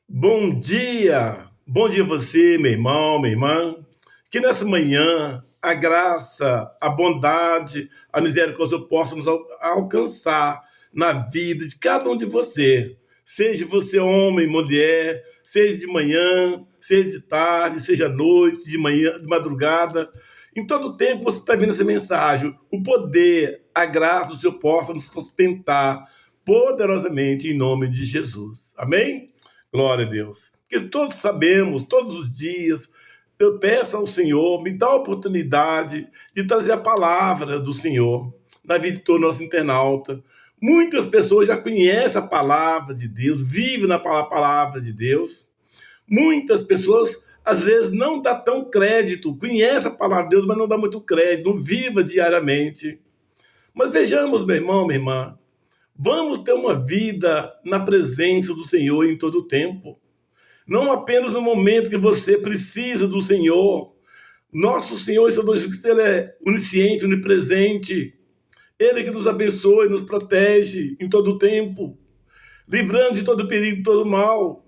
Bom dia a você, meu irmão, minha irmã. Que nessa manhã a graça, a bondade, a misericórdia possam nos alcançar na vida de cada um de você. Seja você homem, mulher, seja de manhã, seja de tarde, seja à noite, de manhã, de madrugada. Em todo tempo você está vendo essa mensagem. O poder, a graça do Senhor possa nos sustentar poderosamente em nome de Jesus. Amém? Glória a Deus. Porque todos sabemos, todos os dias, eu peço ao Senhor, me dá a oportunidade de trazer a palavra do Senhor na vida de todo nosso internauta. Muitas pessoas já conhecem a palavra de Deus, vivem na palavra de Deus. Muitas pessoas, às vezes, não dá tão crédito, conhece a palavra de Deus, mas não dá muito crédito, não viva diariamente. Mas vejamos, meu irmão, minha irmã, vamos ter uma vida na presença do Senhor em todo o tempo. Não apenas no momento que você precisa do Senhor. Nosso Senhor e Salvador Jesus Cristo, Ele é onisciente, onipresente. Ele que nos abençoa e nos protege em todo o tempo, livrando de todo perigo, de todo mal.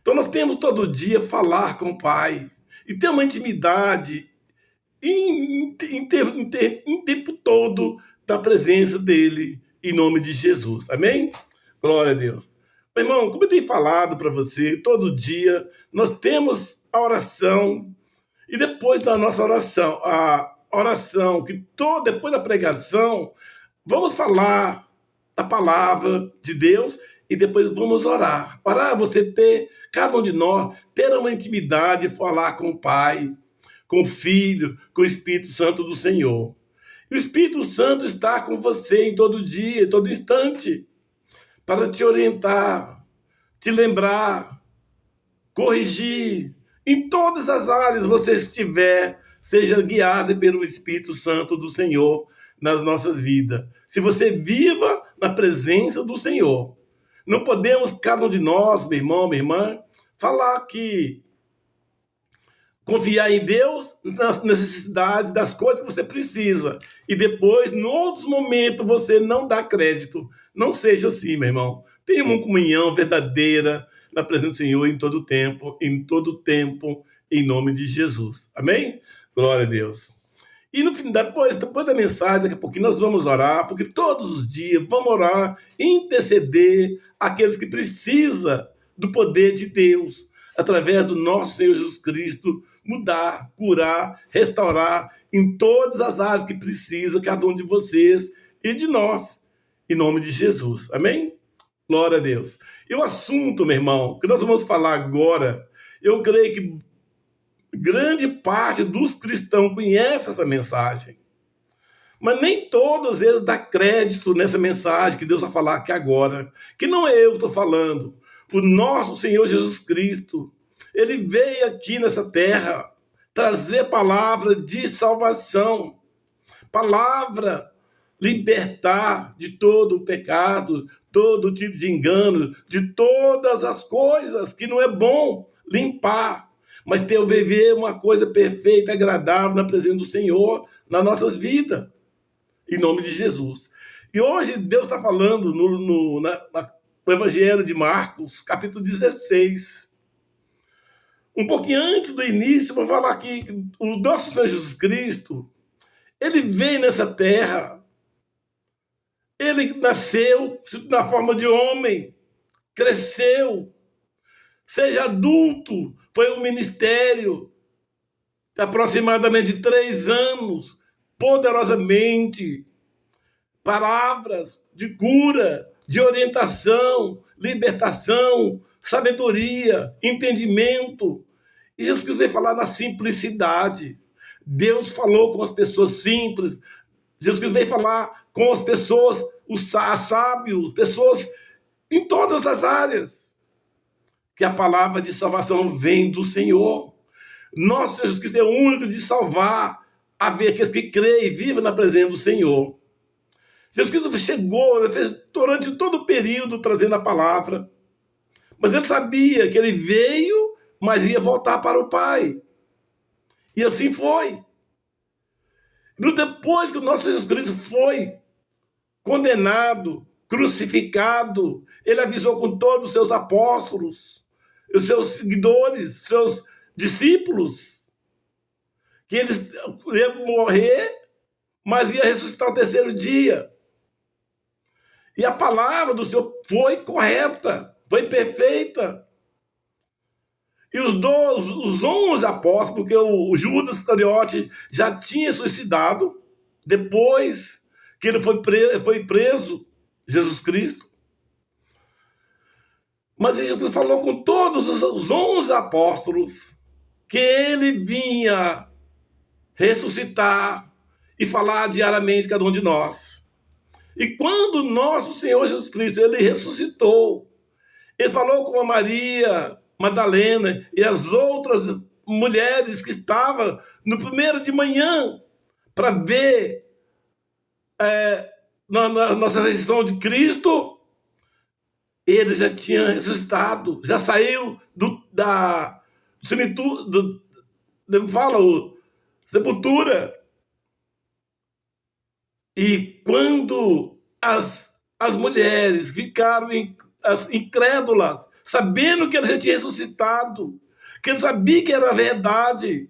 Então nós temos todo dia falar com o Pai e ter uma intimidade em tempo todo da presença dEle, em nome de Jesus. Amém? Glória a Deus. Meu irmão, como eu tenho falado para você, todo dia nós temos a oração e depois da nossa oração, a oração depois da pregação, vamos falar da palavra de Deus e depois vamos orar. Orar, cada um de nós, ter uma intimidade, falar com o Pai, com o Filho, com o Espírito Santo do Senhor. E o Espírito Santo está com você em todo dia, em todo instante, para te orientar, te lembrar, corrigir. Em todas as áreas você estiver, seja guiado pelo Espírito Santo do Senhor nas nossas vidas. Se você viva na presença do Senhor. Não podemos, cada um de nós, meu irmão, minha irmã, falar que confiar em Deus nas necessidades, das coisas que você precisa. E depois, em outros momentos, você não dá crédito. Não seja assim, meu irmão. Tenha uma comunhão verdadeira na presença do Senhor em todo tempo, em nome de Jesus. Amém? Glória a Deus. E no fim, depois da mensagem, daqui a pouquinho nós vamos orar, porque todos os dias vamos orar, interceder aqueles que precisam do poder de Deus, através do nosso Senhor Jesus Cristo, mudar, curar, restaurar em todas as áreas que precisa, cada um de vocês e de nós, em nome de Jesus. Amém? Glória a Deus. E o assunto, meu irmão, que nós vamos falar agora, eu creio que grande parte dos cristãos conhece essa mensagem. Mas nem todos eles dão crédito nessa mensagem que Deus vai falar aqui agora. Que não é eu que estou falando. O nosso Senhor Jesus Cristo, Ele veio aqui nessa terra trazer palavra de salvação. Palavra libertar de todo o pecado, todo tipo de engano, de todas as coisas que não é bom limpar. Mas ter o viver uma coisa perfeita, agradável na presença do Senhor, nas nossas vidas, em nome de Jesus. E hoje Deus está falando no Evangelho de Marcos, capítulo 16. Um pouquinho antes do início, vou falar aqui que o nosso Senhor Jesus Cristo, Ele veio nessa terra, Ele nasceu na forma de homem, cresceu, seja adulto, foi um ministério de aproximadamente 3 anos, poderosamente, palavras de cura, de orientação, libertação, sabedoria, entendimento. E Jesus quis falar na simplicidade. Deus falou com as pessoas simples. Jesus quis falar com as pessoas, os sábios, pessoas em todas as áreas. Que a palavra de salvação vem do Senhor. Nosso Jesus Cristo é o único de salvar, a ver aqueles que creem e vivem na presença do Senhor. Jesus Cristo chegou, ele fez durante todo o período trazendo a palavra. Mas ele sabia que ele veio, mas ia voltar para o Pai. E assim foi. Depois que o nosso Jesus Cristo foi condenado, crucificado, ele avisou com todos os seus apóstolos, os seus seguidores, seus discípulos, que eles iam morrer, mas ia ressuscitar ao terceiro dia. E a palavra do Senhor foi correta, foi perfeita. E os 11 apóstolos, porque o Judas Iscariote já tinha suicidado, depois que ele foi preso, Jesus Cristo. Mas Jesus falou com todos os 11 apóstolos que ele vinha ressuscitar e falar diariamente cada um de nós. E quando nosso Senhor Jesus Cristo, ele ressuscitou, ele falou com a Maria Madalena e as outras mulheres que estavam no primeiro de manhã para ver na nossa ressurreição de Cristo. Ele já tinha ressuscitado, já saiu da sepultura. E quando as mulheres ficaram incrédulas, sabendo que ele já tinha ressuscitado, que ele sabia que era verdade,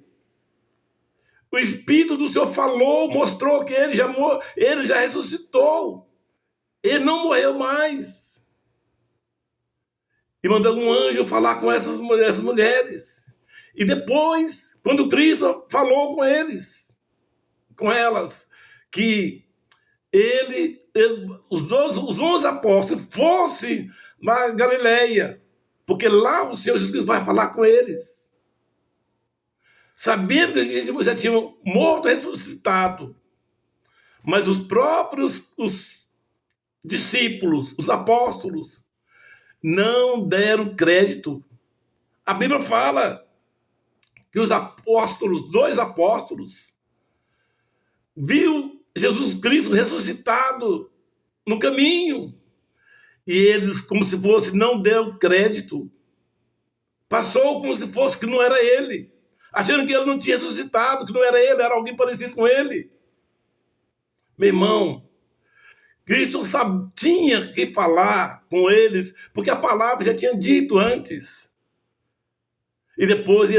o Espírito do Senhor falou, mostrou que ele já ressuscitou, ele não morreu mais. E mandou um anjo falar com essas mulheres. E depois, quando Cristo falou com elas, que os 11 apóstolos fossem na Galileia, porque lá o Senhor Jesus vai falar com eles. Sabendo que eles já tinham morto e ressuscitado. Mas os próprios discípulos, os apóstolos, não deram crédito. A Bíblia fala que os apóstolos, 2 apóstolos, viu Jesus Cristo ressuscitado no caminho. E eles, como se fosse, não deram crédito. Passou como se fosse que não era ele. Achando que ele não tinha ressuscitado, que não era ele, era alguém parecido com ele. Meu irmão, Cristo tinha que falar com eles, porque a palavra já tinha dito antes. E depois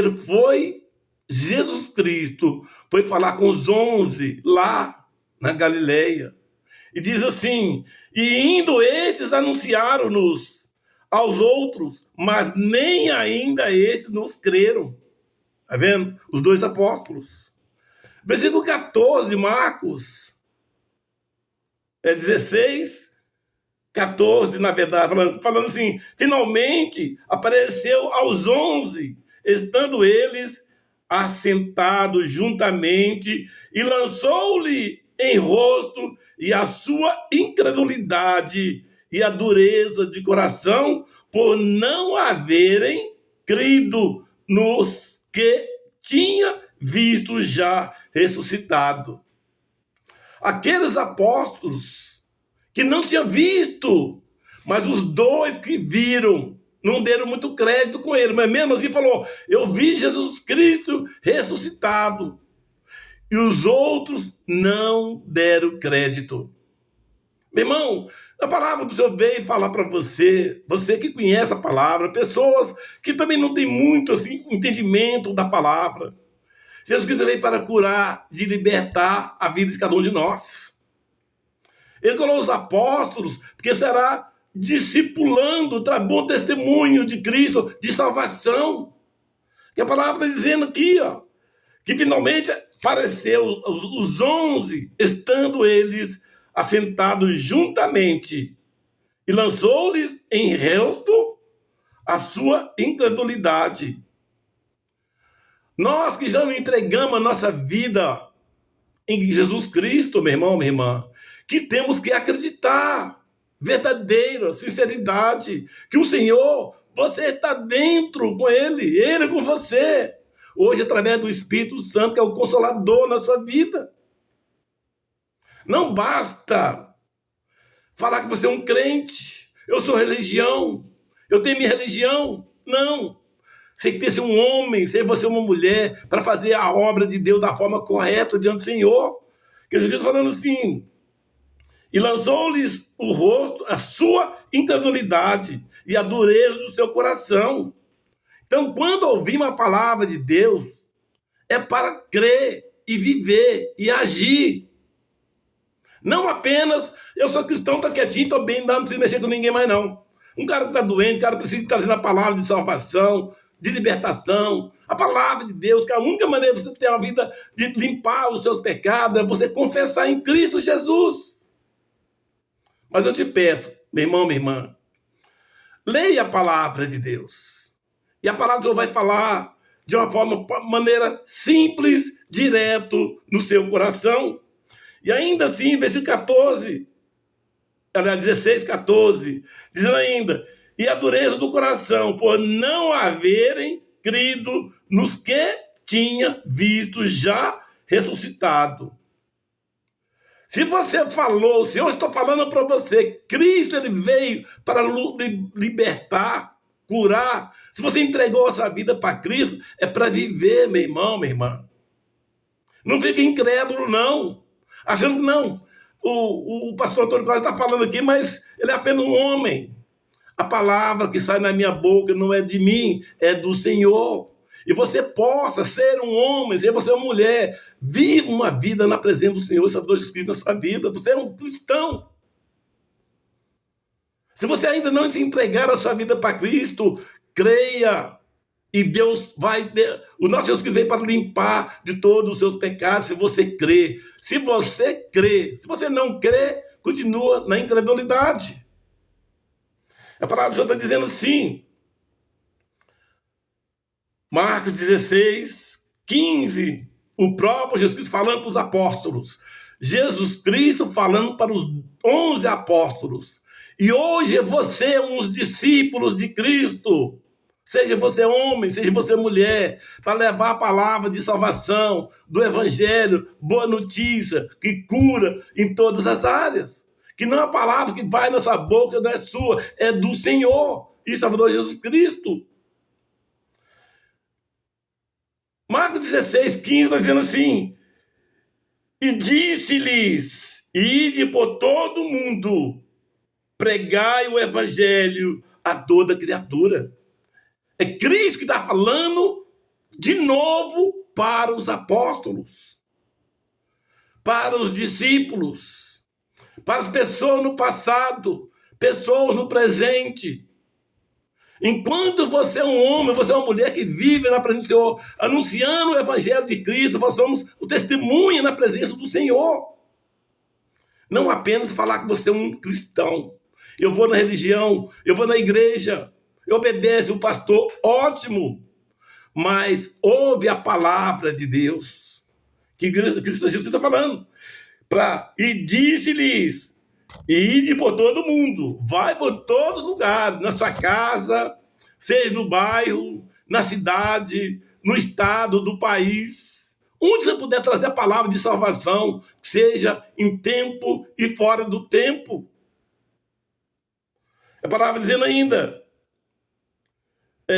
Jesus Cristo, foi falar com os 11 lá na Galileia. E diz assim: e indo estes anunciaram-nos aos outros, mas nem ainda estes nos creram. Está vendo? Os 2 apóstolos. Versículo 14 de Marcos. 16, 14, na verdade, falando assim: finalmente apareceu aos 11, estando eles assentados juntamente, e lançou-lhe em rosto e a sua incredulidade e a dureza de coração, por não haverem crido nos que tinha visto já ressuscitado. Aqueles apóstolos que não tinham visto, mas os 2 que viram, não deram muito crédito com ele, mas mesmo assim falou: eu vi Jesus Cristo ressuscitado. E os outros não deram crédito. Meu irmão, a palavra do Senhor veio falar para você que conhece a palavra, pessoas que também não têm muito assim, entendimento da palavra. Jesus Cristo veio para curar, de libertar a vida de cada um de nós. Ele colocou os apóstolos, porque será discipulando, traz bom testemunho de Cristo, de salvação. E a palavra está dizendo aqui, que finalmente apareceu os 11, estando eles assentados juntamente, e lançou-lhes em rosto a sua incredulidade. Nós que já entregamos a nossa vida em Jesus Cristo, meu irmão, minha irmã, que temos que acreditar, verdadeira, sinceridade, que o Senhor, você está dentro com Ele com você. Hoje, através do Espírito Santo, que é o Consolador na sua vida. Não basta falar que você é um crente, eu sou religião, eu tenho minha religião. Não. Você tem que ser um homem, ser você uma mulher, para fazer a obra de Deus da forma correta diante do Senhor. Que Jesus falando assim: e lançou-lhes o rosto, a sua incredulidade e a dureza do seu coração. Então, quando ouvimos a palavra de Deus, é para crer e viver e agir. Não apenas, eu sou cristão, estou quietinho, estou bem, não preciso mexer com ninguém mais, não. Um cara que está doente, o cara precisa trazer a palavra de salvação, de libertação, a palavra de Deus, que a única maneira de você ter uma vida de limpar os seus pecados é você confessar em Cristo Jesus. Mas eu te peço, meu irmão, minha irmã, leia a palavra de Deus. E a palavra de Deus vai falar de uma maneira simples, direto no seu coração. E ainda assim, versículo 14, aliás, 16, 14, dizendo ainda, e a dureza do coração, por não haverem crido nos que tinha visto já ressuscitado. Se você falou, se eu estou falando para você, Cristo ele veio para libertar, curar. Se você entregou a sua vida para Cristo, é para viver, meu irmão, minha irmã. Não fique incrédulo, não. Achando que não. O pastor Antônio Costa está falando aqui, mas ele é apenas um homem. A palavra que sai na minha boca não é de mim, é do Senhor. E você possa ser um homem, ser você uma mulher, viva uma vida na presença do Senhor, Salvador Jesus Cristo na sua vida. Você é um cristão. Se você ainda não se entregar a sua vida para Cristo, creia. E Deus vai... O nosso Jesus que veio para limpar de todos os seus pecados, se você crê. Se você crê. Se você não crê, continua na incredulidade. A palavra do Senhor está dizendo assim. Marcos 16, 15. O próprio Jesus Cristo falando para os apóstolos. Jesus Cristo falando para os 11 apóstolos. E hoje você é um dos discípulos de Cristo. Seja você homem, seja você mulher, para levar a palavra de salvação, do evangelho, boa notícia, que cura em todas as áreas. Que não é a palavra que vai na sua boca, não é sua, é do Senhor e Salvador Jesus Cristo. Marcos 16, 15, está dizendo assim, e disse-lhes, ide por todo mundo, pregai o evangelho a toda criatura. É Cristo que está falando de novo para os apóstolos, para os discípulos, para as pessoas no passado, pessoas no presente. Enquanto você é um homem, você é uma mulher que vive na presença do Senhor, anunciando o evangelho de Cristo, nós somos o testemunho na presença do Senhor. Não apenas falar que você é um cristão. Eu vou na religião, eu vou na igreja, eu obedeço o pastor, ótimo. Mas ouve a palavra de Deus, que Cristo Jesus está falando. E disse-lhes, ide por todo mundo, vai por todos os lugares, na sua casa, seja no bairro, na cidade, no estado, do país, onde você puder trazer a palavra de salvação, seja em tempo e fora do tempo. A palavra dizendo ainda,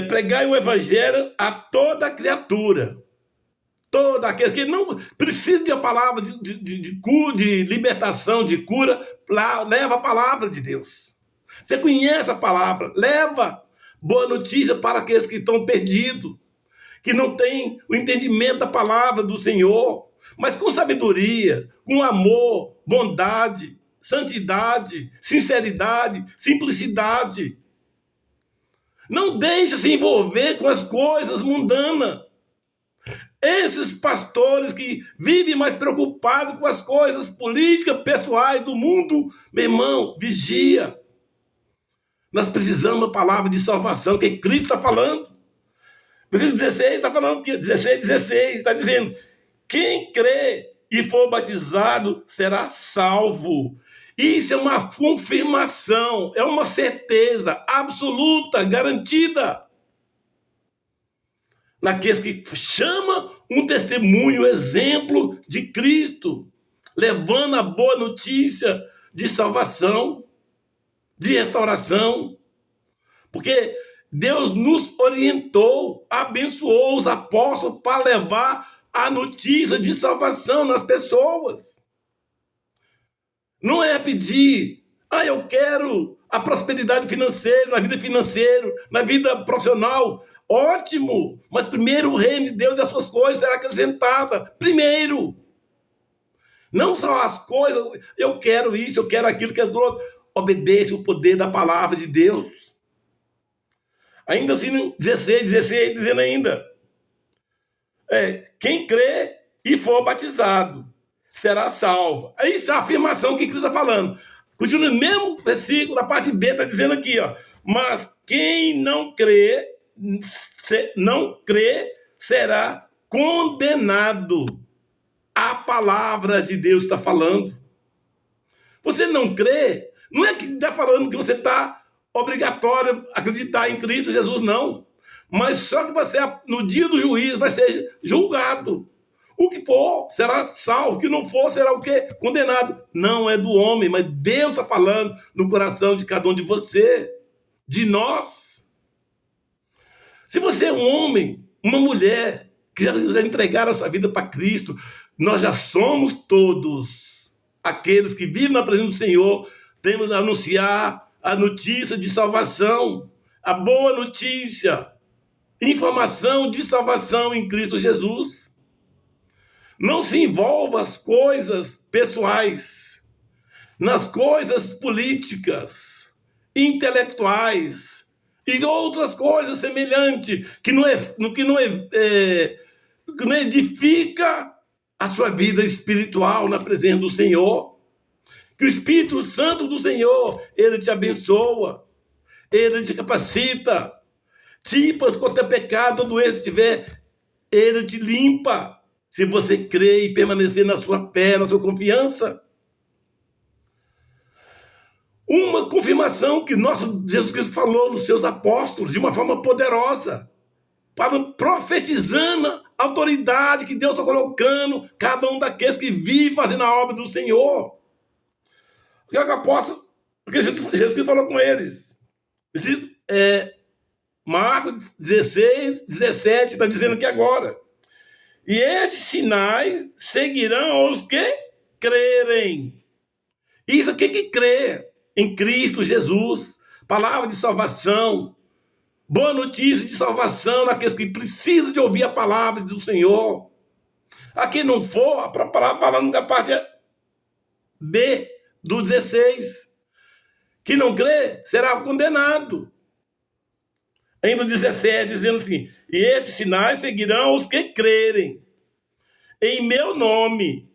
pregai o evangelho a toda criatura. Todo aquele que não precisa de a palavra de libertação, de cura, leva a palavra de Deus. Você conhece a palavra, leva boa notícia para aqueles que estão perdidos, que não têm o entendimento da palavra do Senhor, mas com sabedoria, com amor, bondade, santidade, sinceridade, simplicidade. Não deixe se envolver com as coisas mundanas. Esses pastores que vivem mais preocupados com as coisas políticas, pessoais do mundo, meu irmão, vigia. Nós precisamos da palavra de salvação que Cristo está falando. Versículo 16 está falando aqui, 16, está dizendo, quem crê e for batizado será salvo. Isso é uma confirmação, é uma certeza absoluta, garantida. Naqueles que chama um testemunho, exemplo de Cristo, levando a boa notícia de salvação, de restauração. Porque Deus nos orientou, abençoou os apóstolos para levar a notícia de salvação nas pessoas. Não é pedir, eu quero a prosperidade financeira, na vida financeira, na vida profissional. Ótimo, mas primeiro o reino de Deus e as suas coisas será acrescentada. Primeiro. Não só as coisas, eu quero isso, eu quero aquilo, quero aquilo. Obedeça o poder da palavra de Deus. Ainda assim, no 16, dizendo ainda, quem crê e for batizado será salvo. Isso é a afirmação que Cristo está falando. Continua no mesmo versículo, na parte B, está dizendo aqui, ó, mas quem não crê será condenado. A palavra de Deus está falando. Você não crê, não é que está falando que você está obrigatório a acreditar em Cristo Jesus, não. Mas só que você, no dia do juízo, vai ser julgado. O que for, será salvo. O que não for, será o quê? Condenado. Não é do homem, mas Deus está falando no coração de cada um de você, de nós. Se você é um homem, uma mulher, que já entregaram a sua vida para Cristo, nós já somos todos aqueles que vivem na presença do Senhor, temos a anunciar a notícia de salvação, a boa notícia, informação de salvação em Cristo Jesus. Não se envolva as coisas pessoais, nas coisas políticas, intelectuais e outras coisas semelhantes que não edifica a sua vida espiritual na presença do Senhor. Que o Espírito Santo do Senhor, ele te abençoa, ele te capacita, quanto é pecado, doença tiver, ele te limpa, se você crer e permanecer na sua fé, na sua confiança. Uma confirmação que nosso Jesus Cristo falou nos seus apóstolos de uma forma poderosa, profetizando a autoridade que Deus está colocando cada um daqueles que vive fazendo a obra do Senhor. O que é o apóstolo? Porque Jesus Cristo falou com eles. Marcos 16, 17 está dizendo aqui agora. E esses sinais seguirão os que crerem. Isso aqui que crê em Cristo Jesus, palavra de salvação, boa notícia de salvação naqueles que precisam de ouvir a palavra do Senhor. Aqui não for, a palavra falando da parte B do 16. Que não crê será condenado. Ainda o 17, dizendo assim, e esses sinais seguirão os que crerem. Em meu nome.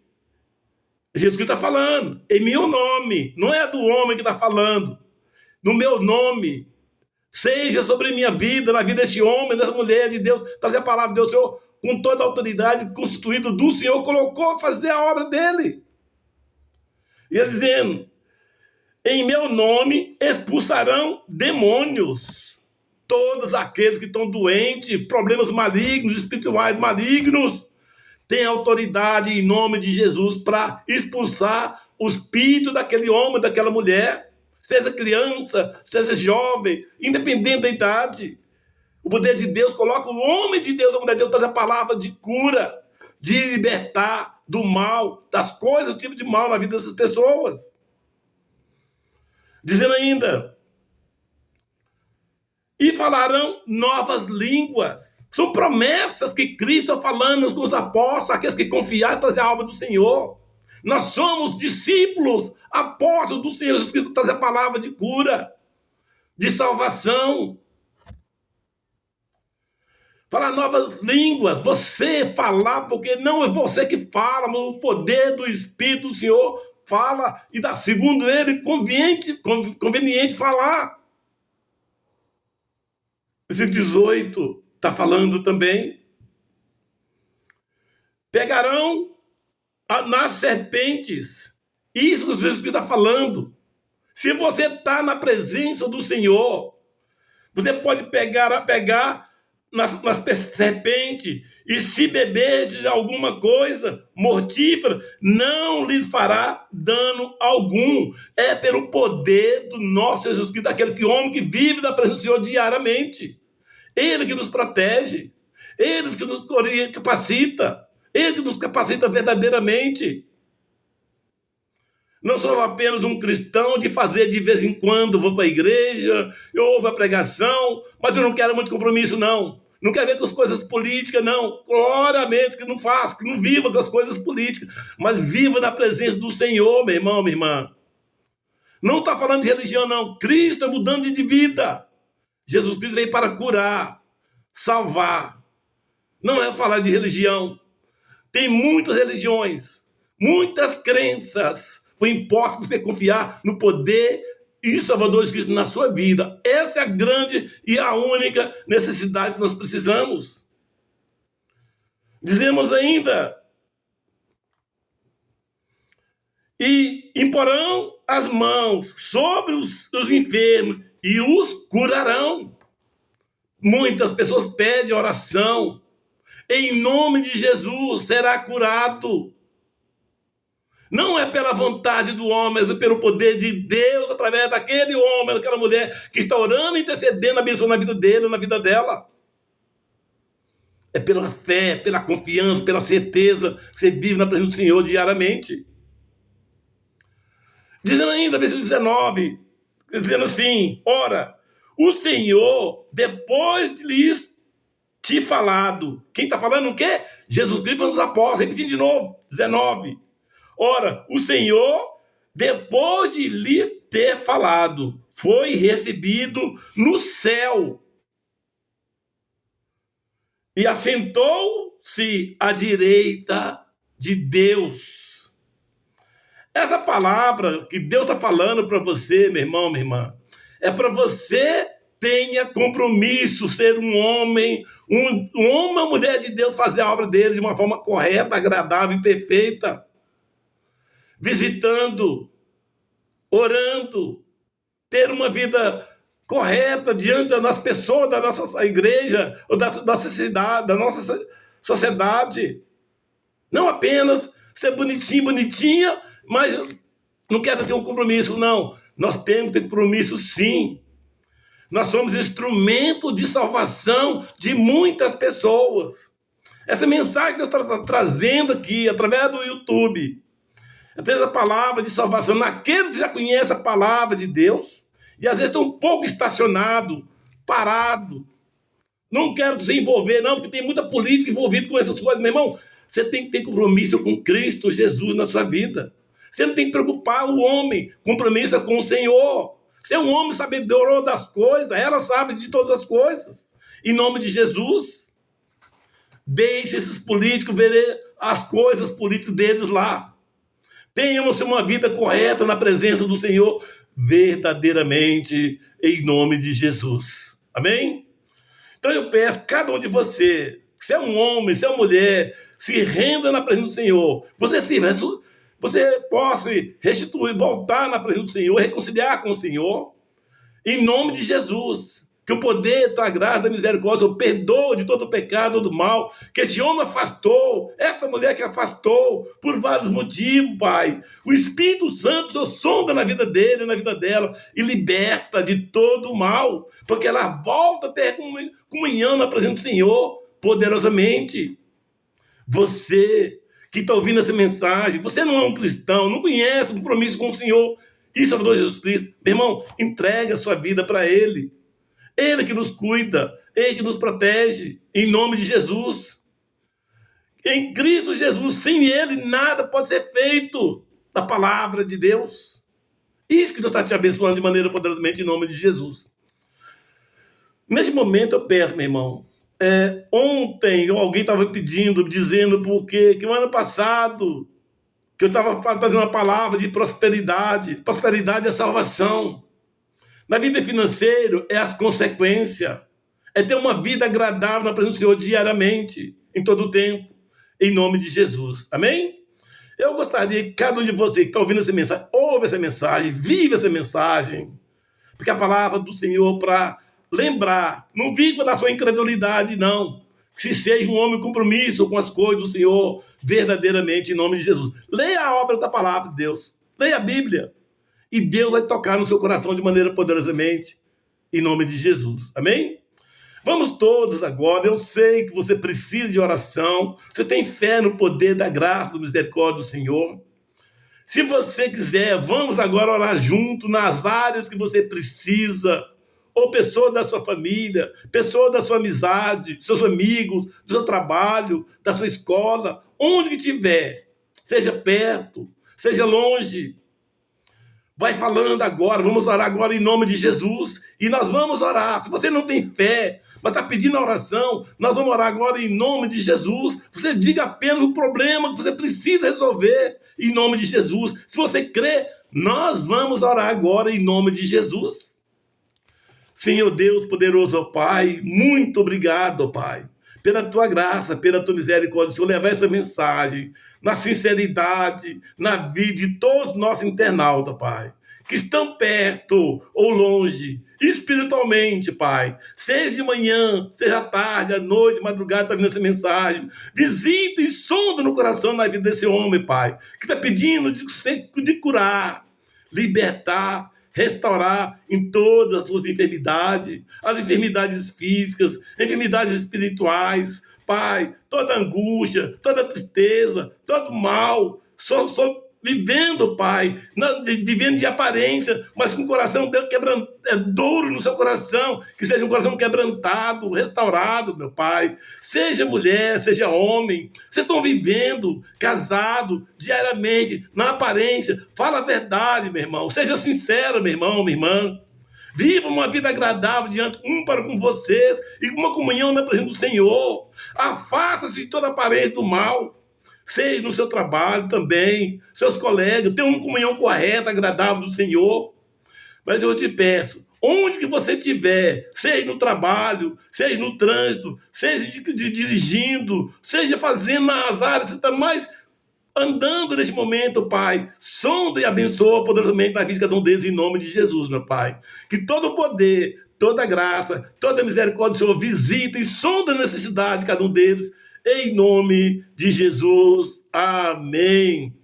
Jesus que está falando. Em meu nome. Não é do homem que está falando. No meu nome. Seja sobre minha vida, na vida deste homem, dessa mulher de Deus, trazer a palavra de Deus, Senhor, com toda a autoridade constituída do Senhor, colocou a fazer a obra dele. E ele dizendo, em meu nome expulsarão demônios. Todos aqueles que estão doentes, problemas malignos, espirituais malignos, têm autoridade em nome de Jesus para expulsar o espírito daquele homem, daquela mulher, seja criança, seja jovem, independente da idade. O poder de Deus coloca o homem de Deus, a mulher de Deus, traz a palavra de cura, de libertar do mal, das coisas, do tipo de mal na vida dessas pessoas. Dizendo ainda, e falarão novas línguas. São promessas que Cristo está falando nos apóstolos, aqueles que confiaram em trazer a obra do Senhor. Nós somos discípulos, apóstolos do Senhor Jesus Cristo, trazer a palavra de cura, de salvação. Falar novas línguas, você falar, porque não é você que fala, mas o poder do Espírito do Senhor fala, e dá, segundo ele, conveniente falar. Versículo 18 está falando também. Pegarão nas serpentes. Isso que Jesus está falando. Se você está na presença do Senhor, você pode pegar nas serpentes, e se beber de alguma coisa mortífera, não lhe fará dano algum. É pelo poder do nosso Jesus Cristo, daquele homem que vive na presença do Senhor diariamente. Ele que nos protege, ele que nos capacita, ele que nos capacita verdadeiramente. Não sou apenas um cristão de fazer de vez em quando, vou para a igreja, eu ouvo a pregação, mas eu não quero muito compromisso, não. Não quer ver com as coisas políticas, não. Claramente que não faça, que não viva com as coisas políticas, mas viva na presença do Senhor, meu irmão, minha irmã. Não está falando de religião, não. Cristo é mudando de vida. Jesus Cristo veio para curar, salvar. Não é falar de religião. Tem muitas religiões, muitas crenças. Não importa que você confiar no poder e Salvador Jesus Cristo na sua vida. Essa é a grande e a única necessidade que nós precisamos. Dizemos ainda: e imporão as mãos sobre os enfermos e os curarão. Muitas pessoas pedem oração. Em nome de Jesus será curado. Não é pela vontade do homem, mas é pelo poder de Deus, através daquele homem, daquela mulher que está orando e intercedendo, abençoando a vida dele, na vida dela. É pela fé, pela confiança, pela certeza que você vive na presença do Senhor diariamente. Dizendo ainda, versículo 19, dizendo assim: ora, o Senhor, depois de lhes te falado. Quem está falando o quê? Jesus Cristo nos apóstolos. Repetindo de novo, 19. Ora, o Senhor, depois de lhe ter falado, foi recebido no céu e assentou-se à direita de Deus. Essa palavra que Deus está falando para você, meu irmão, minha irmã, é para você tenha compromisso, ser um homem, uma mulher de Deus, fazer a obra dele de uma forma correta, agradável e perfeita. Visitando, orando, ter uma vida correta diante das pessoas da nossa igreja ou da nossa cidade, da nossa sociedade. Não apenas ser bonitinho, bonitinha, mas não quero ter um compromisso, não. Nós temos que ter compromisso, sim. Nós somos instrumento de salvação de muitas pessoas. Essa mensagem que Deus está trazendo aqui, através do YouTube, através da palavra de salvação, naqueles que já conhecem a palavra de Deus, e às vezes estão um pouco estacionado, parado. Não quero se envolver, não, porque tem muita política envolvida com essas coisas, meu irmão. Você tem que ter compromisso com Cristo Jesus na sua vida. Você não tem que preocupar o homem, compromisso com o Senhor. Você é um homem sabedor das coisas, ela sabe de todas as coisas. Em nome de Jesus, deixe esses políticos verem as coisas políticas deles lá. Tenhamos uma vida correta na presença do Senhor, verdadeiramente, em nome de Jesus. Amém? Então eu peço, cada um de você, se é um homem, se é uma mulher, se renda na presença do Senhor. Você possa restituir, voltar na presença do Senhor, reconciliar com o Senhor, em nome de Jesus. Que o poder, tua graça, da misericórdia, o perdoa de todo o pecado, do mal, que esse homem afastou, essa mulher que afastou, por vários motivos, Pai. O Espírito Santo só sonda na vida dele, na vida dela, e liberta de todo o mal, porque ela volta a ter comunhão na presença do Senhor, poderosamente. Você que está ouvindo essa mensagem, você não é um cristão, não conhece o compromisso com o Senhor e Salvador Jesus Cristo, meu irmão, entrega a sua vida para Ele. Ele que nos cuida, Ele que nos protege, em nome de Jesus. Em Cristo Jesus, sem Ele, nada pode ser feito da palavra de Deus. Isso que Deus está te abençoando de maneira poderosamente, em nome de Jesus. Nesse momento eu peço, meu irmão, ontem alguém estava pedindo, dizendo porque que o ano passado que eu estava fazendo uma palavra de prosperidade. Prosperidade é salvação. Na vida financeira é as consequências. É ter uma vida agradável na presença do Senhor diariamente, em todo o tempo, em nome de Jesus. Amém? Eu gostaria que cada um de vocês que está ouvindo essa mensagem, ouve essa mensagem, vive essa mensagem, porque a palavra do Senhor para lembrar, não viva na sua incredulidade, não. Se seja um homem compromisso com as coisas do Senhor, verdadeiramente, em nome de Jesus. Leia a obra da palavra de Deus. Leia a Bíblia. E Deus vai tocar no seu coração de maneira poderosamente, em nome de Jesus. Amém? Vamos todos agora. Eu sei que você precisa de oração. Você tem fé no poder da graça, do misericórdia do Senhor. Se você quiser, vamos agora orar junto nas áreas que você precisa ou pessoa da sua família, pessoa da sua amizade, seus amigos, do seu trabalho, da sua escola, onde que estiver, seja perto, seja longe. Vai falando agora, vamos orar agora em nome de Jesus, e nós vamos orar. Se você não tem fé, mas está pedindo a oração, nós vamos orar agora em nome de Jesus. Você diga apenas o problema que você precisa resolver em nome de Jesus. Se você crê, nós vamos orar agora em nome de Jesus. Senhor Deus poderoso, ó Pai, muito obrigado, ó Pai, pela tua graça, pela tua misericórdia, Senhor, levar essa mensagem na sinceridade, na vida de todos os nossos internautas, Pai, que estão perto ou longe, espiritualmente, Pai, seja de manhã, seja à tarde, à noite, madrugada, está vindo essa mensagem, visita e sonda no coração, na vida desse homem, Pai, que está pedindo de curar, libertar, restaurar em todas as suas enfermidades, as enfermidades físicas, enfermidades espirituais, Pai, toda angústia, toda tristeza, todo mal, só vivendo, Pai, vivendo de aparência, mas com o coração duro no seu coração, que seja um coração quebrantado, restaurado, meu Pai. Seja mulher, seja homem, vocês estão vivendo, casado, diariamente, na aparência, fala a verdade, meu irmão, seja sincero, meu irmão, minha irmã. Viva uma vida agradável diante um para com vocês e uma comunhão na presença do Senhor. Afasta-se de toda aparência do mal. Seja no seu trabalho também, seus colegas, tenha uma comunhão correta, agradável do Senhor. Mas eu te peço, onde que você estiver, seja no trabalho, seja no trânsito, seja dirigindo, seja fazendo nas áreas que você está mais andando neste momento, Pai, sonda e abençoa poderosamente na vida de cada um deles em nome de Jesus, meu Pai. Que todo o poder, toda a graça, toda a misericórdia do Senhor visita e sonda a necessidade de cada um deles, em nome de Jesus. Amém.